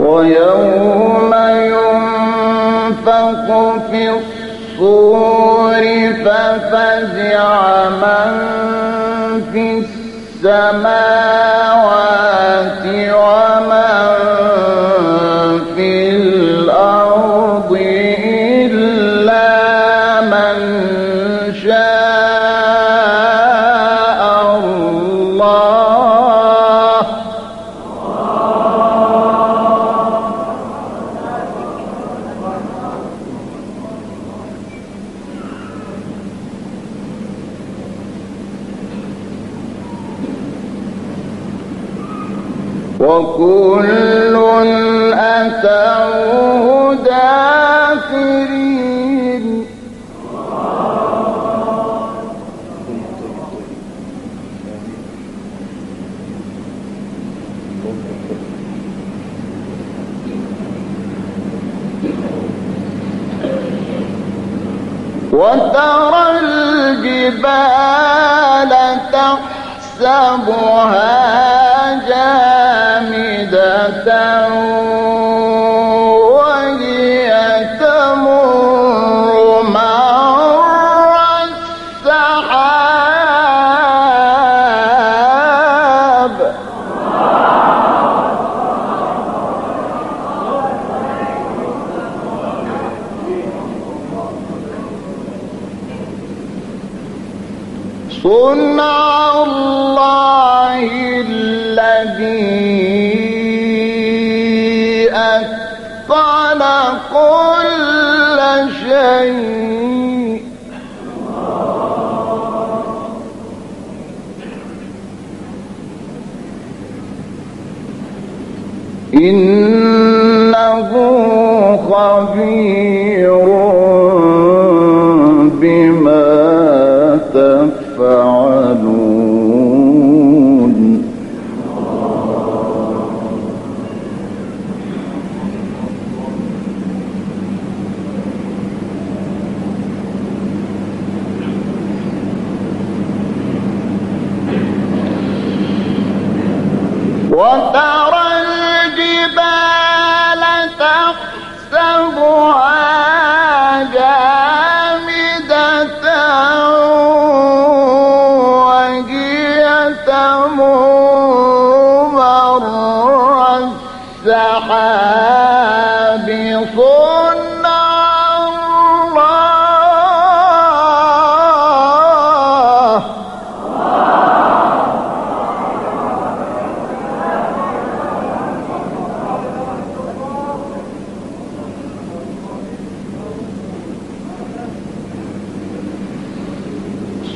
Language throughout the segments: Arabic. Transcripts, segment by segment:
ويوم ينفخ في الصور ففزع من في السماوات ومن في الأرض إلا من شاء الله وكل أتوه داخرين وترى الجبال تحسبها جامدة وهي تمر مر السحاب صنع الله الذي أتقن كل شيء إنه خبير بما تفعلون وترى الجبال تحسبها جامدة وهي تمر مر السحاب صنع الله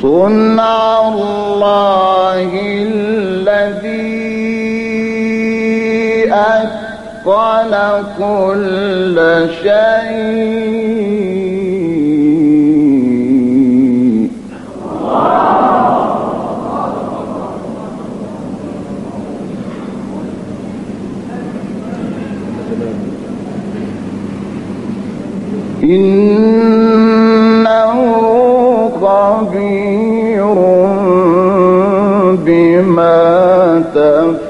صنع الله الذي أتقن كل شيء إنه خبير بما تفعلون